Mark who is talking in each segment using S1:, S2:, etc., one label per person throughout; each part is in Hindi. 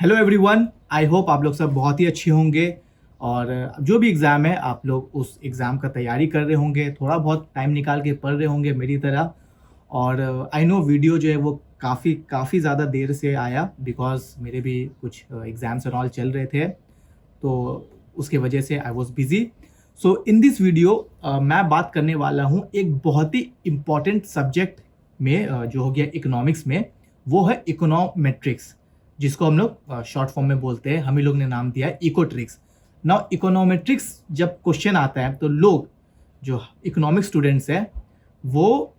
S1: हेलो एवरीवन, आई होप आप लोग सब बहुत ही अच्छे होंगे। और जो भी एग्ज़ाम है आप लोग उस एग्ज़ाम का तैयारी कर रहे होंगे, थोड़ा बहुत टाइम निकाल के पढ़ रहे होंगे मेरी तरह। और आई नो वीडियो जो है वो काफ़ी काफ़ी ज़्यादा देर से आया बिकॉज़ मेरे भी कुछ एग्ज़ाम्स एंड ऑल चल रहे थे, तो उसके वजह से I was busy. So in this video मैं बात करने वाला हूँ एक बहुत ही इम्पॉर्टेंट सब्जेक्ट में, जो हो गया इकोनॉमिक्स में, वो है इकोनॉमेट्रिक्स, जिसको हम लोग शॉर्ट फॉर्म में बोलते हैं। हम ही लोग ने नाम दिया है इकोट्रिक्स। नाउ इकोनॉमेट्रिक्स जब क्वेश्चन आता है तो लोग जो इकोनॉमिक्स स्टूडेंट्स हैं वो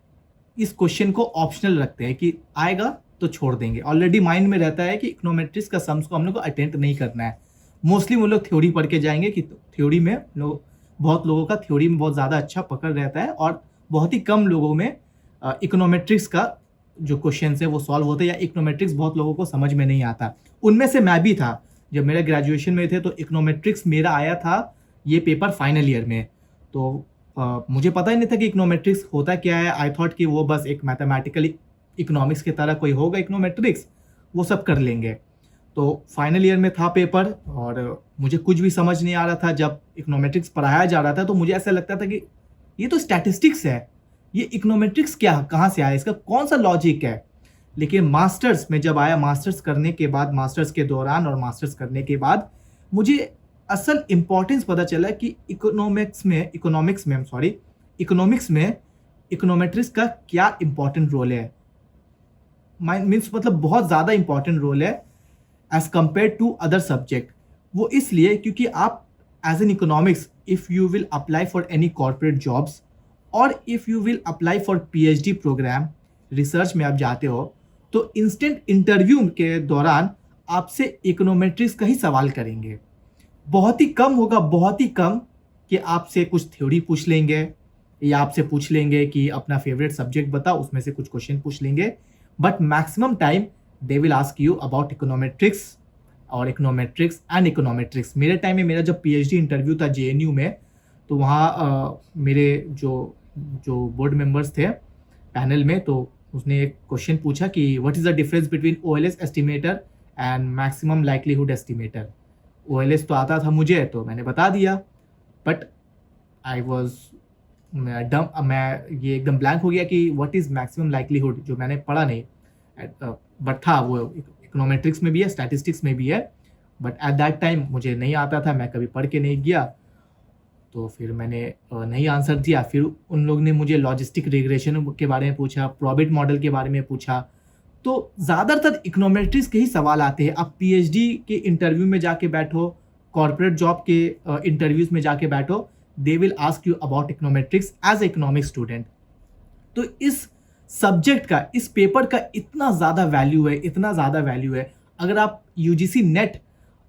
S1: इस क्वेश्चन को ऑप्शनल रखते हैं कि आएगा तो छोड़ देंगे। ऑलरेडी माइंड में रहता है कि इकोनॉमेट्रिक्स का सम्स को हम लोग को अटेम्प्ट नहीं करना है। मोस्टली वो लोग थ्योरी पढ़ के जाएंगे कि थ्योरी में लोग, बहुत लोगों का थ्योरी में बहुत ज़्यादा अच्छा पकड़ रहता है और बहुत ही कम लोगों में इकोनॉमेट्रिक्स का जो क्वेश्चन है वो सॉल्व होते हैं, या इकोनॉमेट्रिक्स बहुत लोगों को समझ में नहीं आता। उनमें से मैं भी था। जब मेरा ग्रेजुएशन में थे तो इकोनॉमेट्रिक्स मेरा आया था ये पेपर फाइनल ईयर में। तो मुझे पता ही नहीं था कि इकोनॉमेट्रिक्स होता क्या है। आई थॉट कि वो बस एक मैथमेटिकल इकोनॉमिक्स की तरह कोई होगा इकोनॉमेट्रिक्स, वो सब कर लेंगे। तो फाइनल ईयर में था पेपर और मुझे कुछ भी समझ नहीं आ रहा था। जब इकोनॉमेट्रिक्स पढ़ाया जा रहा था तो मुझे ऐसा लगता था कि ये तो स्टैटिस्टिक्स है, ये इकोनॉमेट्रिक्स क्या कहाँ से आया, इसका कौन सा लॉजिक है। लेकिन मास्टर्स में जब आया, मास्टर्स करने के बाद, मास्टर्स के दौरान और मास्टर्स करने के बाद मुझे असल इम्पोर्टेंस पता चला कि इकोनॉमिक्स में इकोनॉमेट्रिक्स का क्या इम्पोर्टेंट रोल है। मीन्स मतलब बहुत ज़्यादा इम्पोर्टेंट रोल है as compare to other subject. वो इसलिए क्योंकि आप as an economics, if you will apply for any corporate jobs और if you will apply for PhD program, research में आप जाते हो, तो इंस्टेंट इंटरव्यू के दौरान आपसे इकोनॉमेट्रिक्स का ही सवाल करेंगे। बहुत ही कम होगा, बहुत ही कम, कि आपसे कुछ थ्योरी पूछ लेंगे या आपसे पूछ लेंगे कि अपना फेवरेट सब्जेक्ट बताओ, उसमें से कुछ क्वेश्चन पूछ लेंगे। But maximum time they will ask you about econometrics और इकोनॉमेट्रिक्स एंड इकोनॉमेट्रिक्स। मेरे टाइम में मेरा जब पीएचडी इंटरव्यू था जेएनयू में, तो वहाँ मेरे जो जो बोर्ड मेंबर्स थे पैनल में, तो उसने एक क्वेश्चन पूछा कि what is the difference between OLS estimator and maximum likelihood estimator. OLS तो आता था मुझे, तो मैंने बता दिया, बट आई वॉज मैं ये एकदम ब्लैंक हो गया कि व्हाट इज़ मैक्सिमम लाइक्लीहुड, जो मैंने पढ़ा नहीं। बट था वो, इकोनॉमेट्रिक्स में भी है, स्टैटिस्टिक्स में भी है, बट एट दैट टाइम मुझे नहीं आता था, मैं कभी पढ़ के नहीं गया। तो फिर मैंने नहीं आंसर दिया। फिर उन लोग ने मुझे लॉजिस्टिक रिग्रेशन के बारे में पूछा, प्रॉबिट मॉडल के बारे में पूछा। तो ज़्यादातर इकोनॉमेट्रिक्स के ही सवाल आते हैं। आप पीएचडी के इंटरव्यू में जाके बैठो, कॉर्पोरेट जॉब के इंटरव्यूज में जाके बैठो, they will ask you about econometrics as a economic student. तो इस सब्जेक्ट का, इस पेपर का इतना ज़्यादा वैल्यू है, इतना ज़्यादा वैल्यू है। अगर आप यूजीसी नेट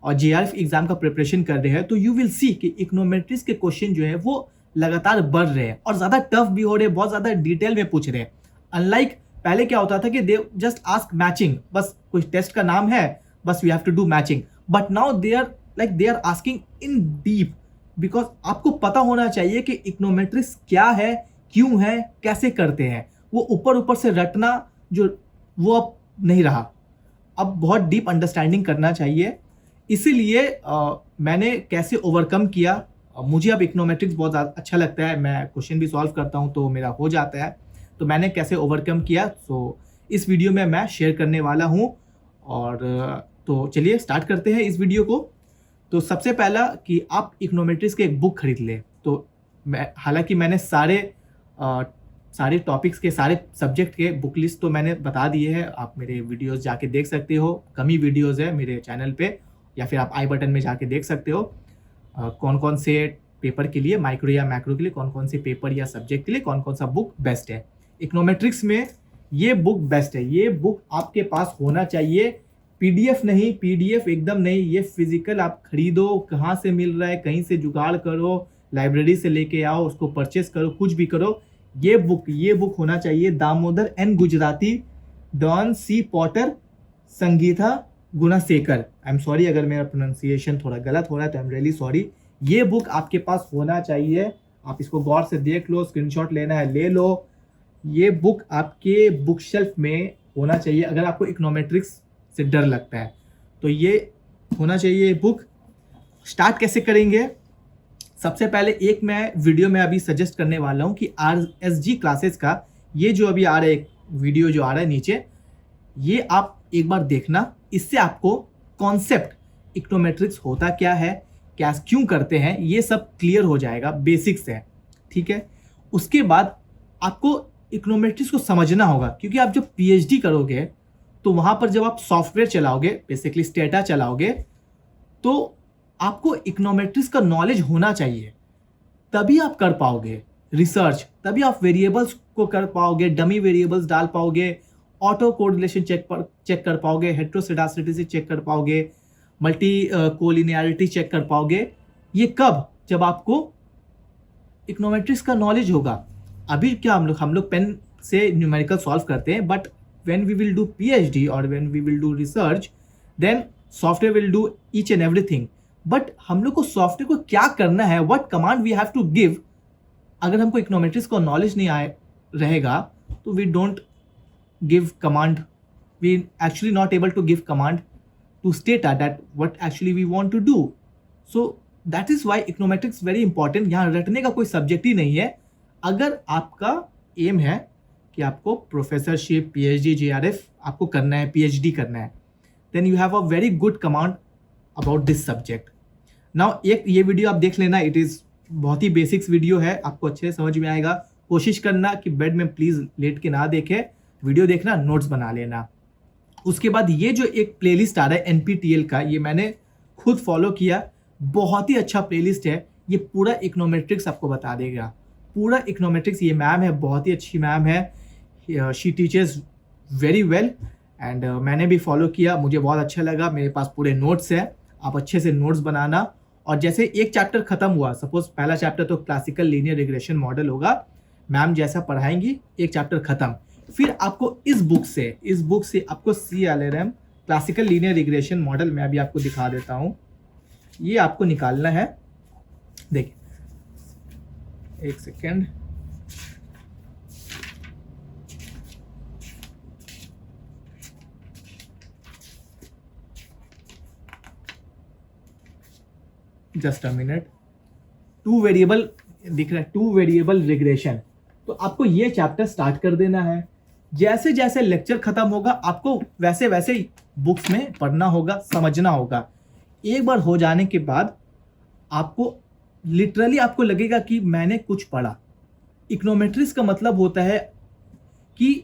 S1: और जेआरएफ एग्जाम का प्रिपरेशन कर रहे हैं तो यू विल सी कि इकोनॉमेट्रिक्स के क्वेश्चन जो है वो लगातार बढ़ रहे हैं और ज़्यादा टफ भी हो रहे हैं, बहुत ज़्यादा डिटेल में पूछ रहे हैं। अनलाइक पहले क्या होता था कि दे जस्ट आस्क मैचिंग, बस कोई टेस्ट का नाम है, बस we have to do matching. But now they are asking in deep, because आपको पता होना चाहिए कि इकोनॉमेट्रिक्स क्या है, क्यों है, कैसे करते हैं। वो ऊपर ऊपर से रटना जो, वो अब नहीं रहा। अब बहुत डीप अंडरस्टैंडिंग करना चाहिए। इसीलिए मैंने कैसे ओवरकम किया। मुझे अब इकोनॉमेट्रिक्स बहुत अच्छा लगता है, मैं क्वेश्चन भी सॉल्व करता हूँ तो मेरा हो जाता है। तो मैंने कैसे ओवरकम किया, सो इस वीडियो में मैं शेयर करने वाला हूँ। और तो चलिए स्टार्ट करते हैं इस वीडियो को। तो सबसे पहला कि आप इकोनॉमेट्रिक्स के एक बुक खरीद लें। तो हालांकि मैंने सारे टॉपिक्स के, सारे सब्जेक्ट के बुक लिस्ट तो मैंने बता दिए हैं, आप मेरे वीडियोस जाके देख सकते हो। कम ही वीडियोस है मेरे चैनल पे, या फिर आप आई बटन में जाके देख सकते हो कौन कौन से पेपर के लिए, माइक्रो या मैक्रो के लिए, कौन कौन से पेपर या सब्जेक्ट के लिए कौन कौन सा बुक बेस्ट है। इकोनॉमेट्रिक्स में ये बुक बेस्ट है। ये बुक आपके पास होना चाहिए। पीडीएफ नहीं, पीडीएफ एकदम नहीं, ये फिजिकल आप खरीदो। कहाँ से मिल रहा है, कहीं से जुगाड़ करो, लाइब्रेरी से लेके आओ, उसको परचेस करो, कुछ भी करो। ये बुक होना चाहिए। Damodar N Gujarati, Don C Potter, Sangeeta Gunasekar. I am sorry अगर मेरा प्रोनाउंसिएशन थोड़ा गलत हो रहा है, तो आई एम रियली सॉरी। ये बुक आपके पास होना चाहिए। आप इसको गौर से देख लो, स्क्रीनशॉट लेना है ले लो। ये बुक आपके बुक शेल्फ में होना चाहिए अगर आपको इकोनॉमेट्रिक्स से डर लगता है। तो ये होना चाहिए बुक। स्टार्ट कैसे करेंगे? सबसे पहले एक मैं वीडियो में अभी सजेस्ट करने वाला हूँ कि RSG क्लासेस का ये जो अभी आ रहा है वीडियो जो आ रहा है नीचे, ये आप एक बार देखना। इससे आपको कॉन्सेप्ट इकोनोमेट्रिक्स होता क्या है, क्या क्यों करते हैं, ये सब क्लियर हो जाएगा, बेसिक्स है, ठीक है। उसके बाद आपको इकोनोमेट्रिक्स को समझना होगा, क्योंकि आप जब PhD करोगे तो वहाँ पर जब आप सॉफ्टवेयर चलाओगे, बेसिकली स्टेटा चलाओगे, तो आपको इकोनोमेट्रिक्स का नॉलेज होना चाहिए, तभी आप कर पाओगे रिसर्च, तभी आप वेरिएबल्स को कर पाओगे, डमी वेरिएबल्स डाल पाओगे, ऑटो कोरिलेशन चेक कर पाओगे, हेटेरोस्केडास्टिसिटी चेक कर पाओगे, मल्टी कोलिनियरिटी चेक कर पाओगे। ये कब? जब आपको इकोनोमेट्रिक्स का नॉलेज होगा। अभी क्या हम लोग पेन से न्यूमेरिकल सॉल्व करते हैं, but when we will do PhD और when we will do research, then software will do each and everything. But हम लोग को सॉफ्टवेयर को क्या करना है, what command we have to give, अगर हमको इकोनोमेट्रिक्स का नॉलेज नहीं आए रहेगा तो we don't give command, we actually not able to give command to state that what actually we want to do. So that is why econometrics very important। यहाँ रटने का कोई सब्जेक्ट ही नहीं है। अगर आपका एम है कि आपको प्रोफेसरशिप, PhD, JRF आपको करना है, PhD करना है, then you have a very good command about this subject। Now एक ये वीडियो आप देख लेना, इट इज़ बहुत ही बेसिक्स वीडियो है, आपको अच्छे से समझ में आएगा। कोशिश करना कि बेड में प्लीज़ लेट के ना देखे, वीडियो देखना, नोट्स बना लेना। उसके बाद ये जो एक प्लेलिस्ट आ रहा है NPTEL का, ये मैंने खुद फॉलो किया, बहुत ही अच्छा प्लेलिस्ट है। ये पूरा इकोनोमेट्रिक्स आपको बता देगा, पूरा इकोनोमेट्रिक्स। ये मैम है, बहुत ही अच्छी मैम है, she teachers very well and मैंने भी फॉलो किया, मुझे बहुत अच्छा लगा। मेरे पास पूरे नोट्स है, आप अच्छे से नोट्स बनाना। और जैसे एक चैप्टर खत्म हुआ, सपोज पहला चैप्टर तो क्लासिकल लीनियर रिग्रेशन मॉडल होगा, मैम जैसा पढ़ाएंगी, एक चैप्टर खत्म, फिर आपको इस बुक से आपको CLRM classical linear regression model, मैं अभी आपको दिखा देता हूं, ये आपको निकालना है। देखिए एक second, just a minute. 2 variable दिख रहा है, 2 वेरिएबल रिग्रेशन। तो आपको ये चैप्टर स्टार्ट कर देना है। जैसे जैसे लेक्चर खत्म होगा, आपको वैसे वैसे ही बुक्स में पढ़ना होगा, समझना होगा। एक बार हो जाने के बाद आपको लिटरली आपको लगेगा कि मैंने कुछ पढ़ा। इकोनोमेट्रिक्स का मतलब होता है कि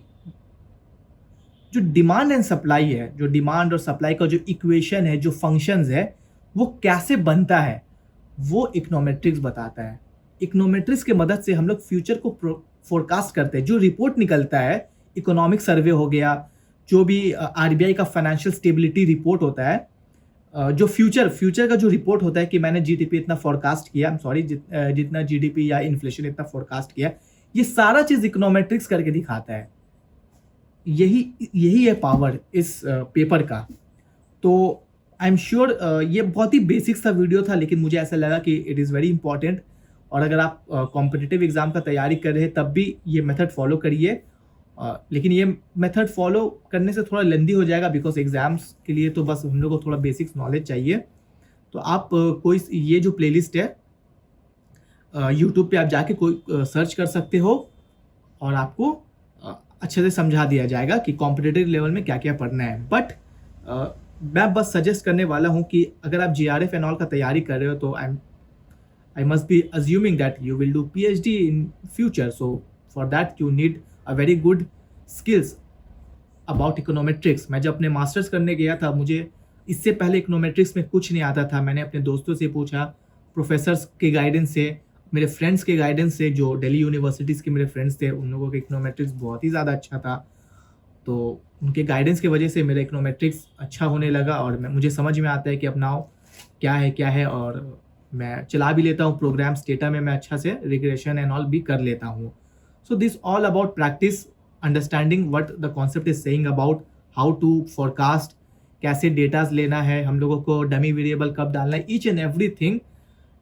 S1: जो डिमांड एंड सप्लाई है, जो डिमांड और सप्लाई का जो इक्वेशन है, जो फंक्शंस है, वो कैसे बनता है, वो इकोनोमेट्रिक्स बताता है। इकोनोमेट्रिक्स के मदद से हम लोग फ्यूचर को फोरकास्ट करते हैं। जो रिपोर्ट निकलता है, इकोनॉमिक सर्वे हो गया, जो भी RBI का फाइनेंशियल स्टेबिलिटी रिपोर्ट होता है, जो फ्यूचर का जो रिपोर्ट होता है कि मैंने GDP इतना फोरकास्ट किया, जितना GDP या इन्फ्लेशन इतना फोरकास्ट किया, ये सारा चीज इकोनोमेट्रिक्स करके दिखाता है। यही है पावर इस पेपर का। तो आई एम श्योर ये बहुत ही बेसिक सा वीडियो था, लेकिन मुझे ऐसा लगा कि इट इज़ वेरी इंपॉर्टेंट। और अगर आप कॉम्पिटिटिव एग्जाम का तैयारी कर रहे हैं तब भी ये मेथड फॉलो करिए। लेकिन ये मेथड फॉलो करने से थोड़ा लेंदी हो जाएगा, बिकॉज एग्जाम्स के लिए तो बस हम लोग को थोड़ा बेसिक्स नॉलेज चाहिए। तो आप कोई ये जो प्लेलिस्ट है यूट्यूब पे आप जाके कोई सर्च कर सकते हो और आपको अच्छे से समझा दिया जाएगा कि कॉम्पिटिटिव लेवल में क्या क्या पढ़ना है। बट मैं बस सजेस्ट करने वाला हूँ कि अगर आप JRF एंड ऑल का तैयारी कर रहे हो तो I must be assuming that you will do PhD in future. So for that you need a very good skills about econometrics। मैं जब अपने मास्टर्स करने गया था, मुझे इससे पहले इकोनोमेट्रिक्स में कुछ नहीं आता था। मैंने अपने दोस्तों से पूछा, प्रोफेसर्स के गाइडेंस से, मेरे फ्रेंड्स के गाइडेंस से, जो दिल्ली यूनिवर्सिटीज़ के मेरे फ्रेंड्स थे, उन लोगों का इकोनोमेट्रिक्स बहुत ही ज़्यादा अच्छा था। तो उनके गाइडेंस की वजह से मेरा इकोनोमेट्रिक्स अच्छा होने लगा और मुझे समझ में आता है कि अपनाओ क्या है, और मैं चला भी लेता हूँ प्रोग्राम्स। डेटा में मैं अच्छा से रिग्रेशन एंड ऑल भी कर लेता हूँ। So this all about practice, understanding what the concept is saying about how to forecast, कैसे डेटाज लेना है, हम लोगों को डमी वेरिएबल कब डालना है, ईच एंड एवरीथिंग।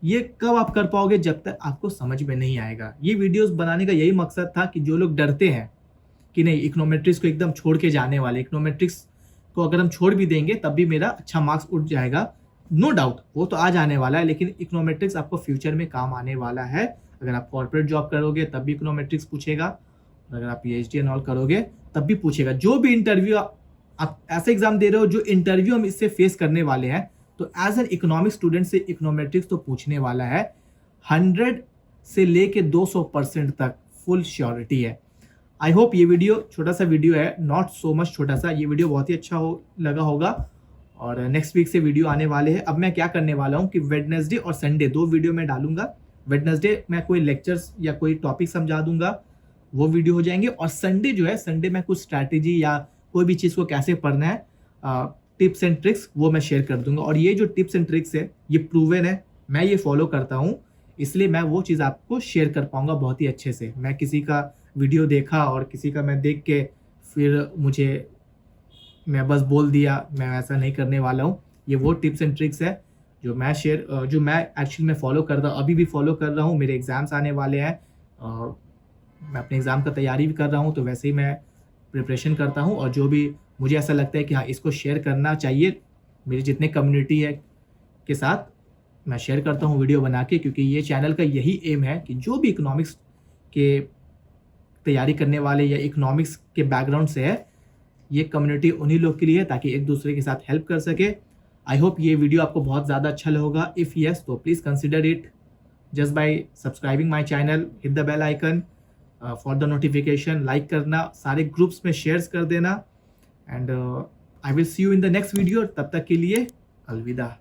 S1: ये कब आप कर पाओगे, जब तक आपको समझ में नहीं आएगा। ये वीडियोस बनाने का यही मकसद था कि जो लोग डरते हैं कि नहीं इकोनोमेट्रिक्स को एकदम छोड़ के जाने वाले, इकोनोमेट्रिक्स तो अगर हम छोड़ भी देंगे तब भी मेरा अच्छा मार्क्स उठ जाएगा, नो डाउट वो तो आ जाने वाला है, लेकिन इकोनोमेट्रिक्स आपको फ्यूचर में काम आने वाला है। अगर आप कॉर्पोरेट जॉब करोगे तब भी इकोनोमेट्रिक्स पूछेगा, और अगर आप पीएचडी एंड ऑल करोगे तब भी पूछेगा। जो भी इंटरव्यू आप ऐसे एग्जाम दे रहे हो, जो इंटरव्यू हम इससे फेस करने वाले हैं, तो एज एन इकोनॉमिक स्टूडेंट से इकोनोमेट्रिक्स तो पूछने वाला है। 100 से लेके 200% तक फुल श्योरिटी है। आई होप ये वीडियो, छोटा सा वीडियो है, नॉट सो मच छोटा सा, ये वीडियो बहुत ही अच्छा लगा होगा। और नेक्स्ट वीक से वीडियो आने वाले हैं। अब मैं क्या करने वाला हूँ कि वेडनेसडे और संडे 2 वीडियो मैं डालूंगा। वेडनेसडे मैं कोई लेक्चर्स या कोई टॉपिक समझा दूंगा, वो वीडियो हो जाएंगे। और संडे जो है, संडे में कुछ स्ट्रैटेजी या कोई भी चीज़ को कैसे पढ़ना है, टिप्स एंड ट्रिक्स, वो मैं शेयर कर दूंगा। और ये जो टिप्स एंड ट्रिक्स है ये प्रूवन है, मैं ये फॉलो करता हूँ, इसलिए मैं वो चीज़ आपको शेयर कर पाऊंगा बहुत ही अच्छे से। मैं किसी का वीडियो देखा और किसी का मैं देख के फिर मैं बस बोल दिया, मैं ऐसा नहीं करने वाला हूँ। ये वो टिप्स एंड ट्रिक्स है जो मैं एक्चुअली में फॉलो कर रहा हूँ, अभी भी फॉलो कर रहा हूँ। मेरे एग्ज़ाम्स आने वाले हैं, मैं अपने एग्ज़ाम का तैयारी भी कर रहा हूँ, तो वैसे ही मैं प्रिपरेशन करता हूँ। और जो भी मुझे ऐसा लगता है कि हाँ इसको शेयर करना चाहिए मेरी जितने कम्युनिटी है के साथ, मैं शेयर करता हूँ वीडियो बना के, क्योंकि ये चैनल का यही एम है कि जो भी इकोनॉमिक्स के तैयारी करने वाले या इकोनॉमिक्स के बैकग्राउंड से है, ये कम्युनिटी उन्हीं लोग के लिए है, ताकि एक दूसरे के साथ हेल्प कर सके। आई होप ये वीडियो आपको बहुत ज़्यादा अच्छा लगेगा। इफ़ यस तो please consider it just by subscribing my channel, hit the bell icon for the notification, like करना, सारे ग्रुप्स में शेयर्स कर देना। And I will see you in the next video. तब तक के लिए अलविदा।